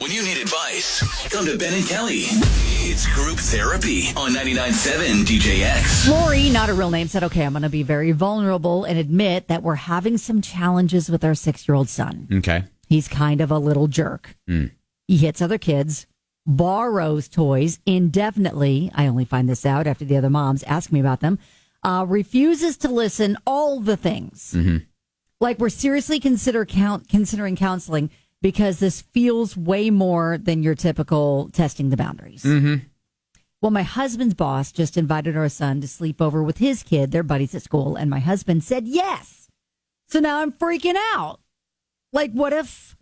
When you need advice, come to Ben and Kelly. It's group therapy on 99.7 DJX. Lori, not a real name, said, okay, I'm going to be very vulnerable and admit that we're having some challenges with our 6-year-old son. Okay. He's kind of a little jerk. He hits other kids, borrows toys indefinitely. I only find this out after the other moms ask me about them. Refuses to listen, all the things. Like we're seriously considering counseling because this feels way more than your typical testing the boundaries. Well, my husband's boss just invited our son to sleep over with his kid, their buddies at school, and my husband said yes. So now I'm freaking out. Like, what if,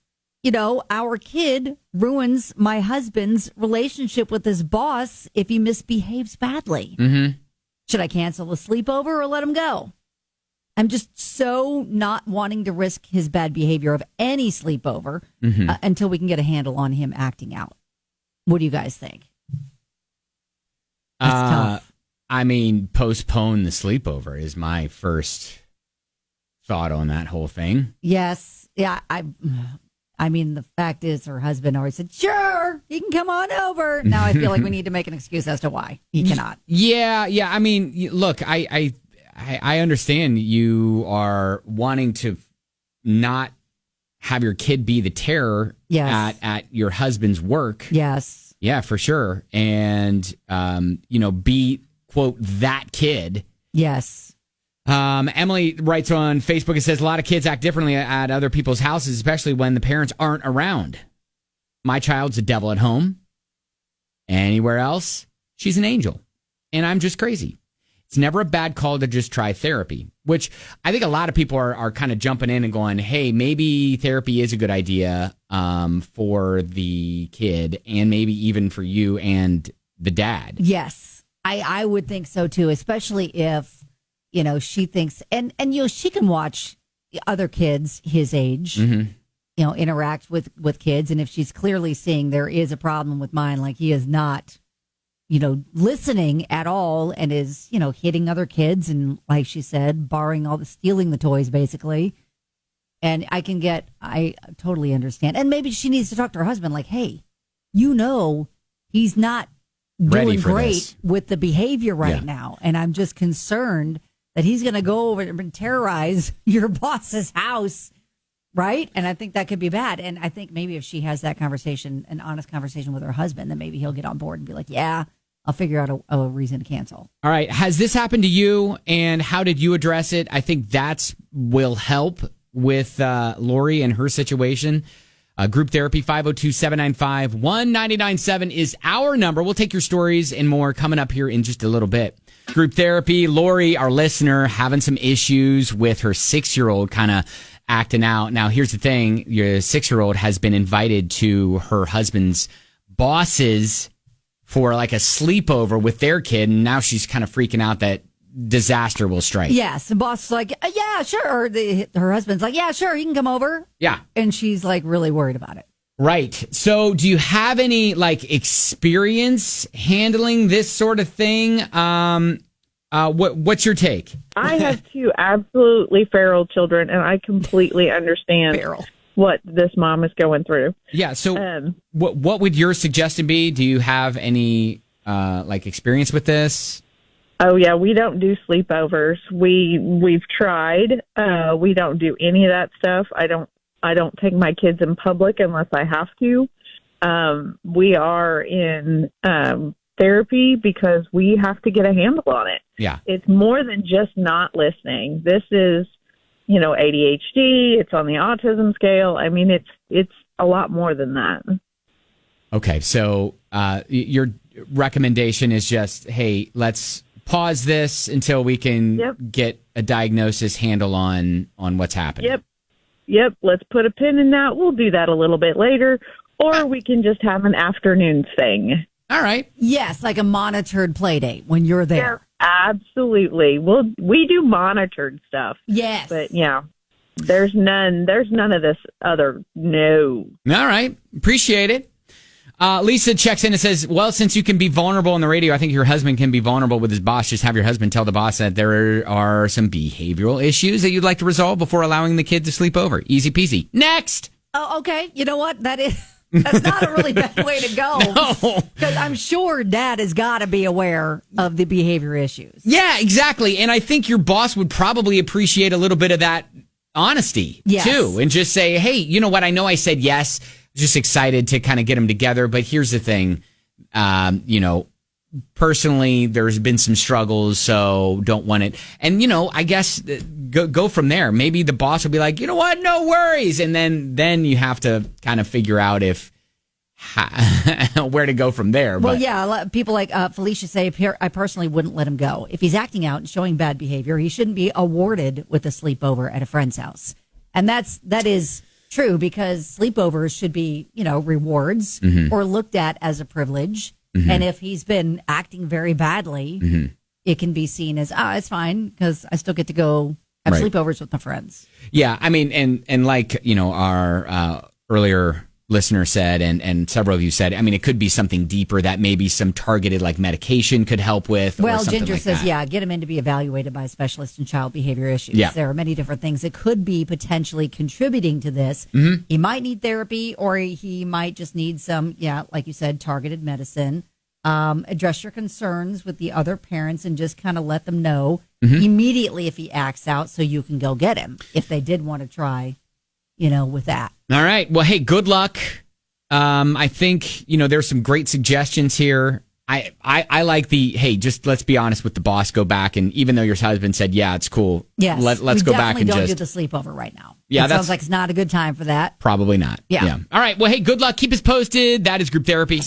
our kid ruins my husband's relationship with his boss if he misbehaves badly? Should I cancel the sleepover or let him go? I'm just so not wanting to risk his bad behavior of any sleepover until we can get a handle on him acting out. What do you guys think? That's tough. I mean, postpone the sleepover is my first thought on that whole thing. Yes. Yeah. I mean, the fact is her husband always said, sure, he can come on over. Now I feel like we need to make an excuse as to why he cannot. Yeah. I mean, look, I understand you are wanting to not have your kid be the terror at your husband's work. Yes. Yeah, for sure. And, be, quote, that kid. Yes. Emily writes on Facebook, it says, a lot of kids act differently at other people's houses, especially when the parents aren't around. My child's a devil at home. Anywhere else, she's an angel. And I'm just crazy. It's never a bad call to just try therapy, which I think a lot of people are kind of jumping in and going, hey, maybe therapy is a good idea for the kid and maybe even for you and the dad. Yes, I would think so, too, especially if, she thinks and she can watch other kids his age, interact with kids. And if she's clearly seeing there is a problem with mine, like he is not listening at all and is, hitting other kids and, like she said, stealing the toys, basically. And I totally understand. And maybe she needs to talk to her husband like, hey, he's not doing great with the behavior right now. And I'm just concerned that he's going to go over and terrorize your boss's house. Right. And I think that could be bad. And I think maybe if she has that conversation, an honest conversation with her husband, then maybe he'll get on board and be like, yeah, I'll figure out a reason to cancel. All right. Has this happened to you and how did you address it? I think that will help with Lori and her situation. Group therapy 502-795-1997 is our number. We'll take your stories and more coming up here in just a little bit. Group therapy, Lori, our listener, having some issues with her 6-year-old kind of acting out. Now, here's the thing. Your 6-year-old has been invited to her husband's bosses for like a sleepover with their kid, and now she's kind of freaking out that disaster will strike. Yes, the boss is like, yeah, sure. Or her husband's like, yeah, sure, he can come over. Yeah. And she's like really worried about it. Right. So do you have any like experience handling this sort of thing? What's your take? I have 2 absolutely feral children, and I completely understand what this mom is going through. Yeah. So what would your suggestion be? Do you have any experience with this? Oh yeah, we don't do sleepovers. We've tried. We don't do any of that stuff. I don't take my kids in public unless I have to. We are in therapy because we have to get a handle on it. Yeah. It's more than just not listening. This is, ADHD. It's on the autism scale. I mean, it's a lot more than that. Okay. So your recommendation is just, hey, let's pause this until we can get a diagnosis handle on what's happening. Yep. Let's put a pin in that. We'll do that a little bit later, or we can just have an afternoon thing. All right. Yes, like a monitored play date when you're there. Yeah, absolutely. We do monitored stuff. Yes. But yeah, there's none of this other. No. All right. Appreciate it. Lisa checks in and says, well, since you can be vulnerable on the radio, I think your husband can be vulnerable with his boss. Just have your husband tell the boss that there are some behavioral issues that you'd like to resolve before allowing the kid to sleep over. Easy peasy. Next. Oh, okay. You know what? That is That's not a really bad way to go. No. Because I'm sure dad has got to be aware of the behavior issues. Yeah, exactly. And I think your boss would probably appreciate a little bit of that honesty, too. And just say, hey, you know what? I know I said yes. Just excited to kind of get them together. But here's the thing. Personally, there's been some struggles, so don't want it. And, I guess go from there. Maybe the boss will be like, you know what? No worries. And then you have to kind of figure out where to go from there. Well, but. yeah, a lot of people like Felicia say, I personally wouldn't let him go. If he's acting out and showing bad behavior, he shouldn't be awarded with a sleepover at a friend's house. And that is true, because sleepovers should be, rewards or looked at as a privilege. And if he's been acting very badly, it can be seen as, it's fine because I still get to go have sleepovers with my friends. Yeah, I mean, and like, our earlier listener said, and several of you said, I mean, it could be something deeper that maybe some targeted like medication could help with. Well, or something Ginger like says, that. get him in to be evaluated by a specialist in child behavior issues. Yeah. There are many different things that could be potentially contributing to this. He might need therapy, or he might just need some, like you said, targeted medicine. Address your concerns with the other parents and just kind of let them know immediately if he acts out, so you can go get him if they did want to try, with that. All right. Well, hey, good luck. I think, there's some great suggestions here. I like hey, just let's be honest with the boss, go back. And even though your husband said, yeah, it's cool. Yes. Let's go back and don't just do the sleepover right now. Yeah. It sounds like it's not a good time for that. Probably not. Yeah. All right. Well, hey, good luck. Keep us posted. That is Group Therapy.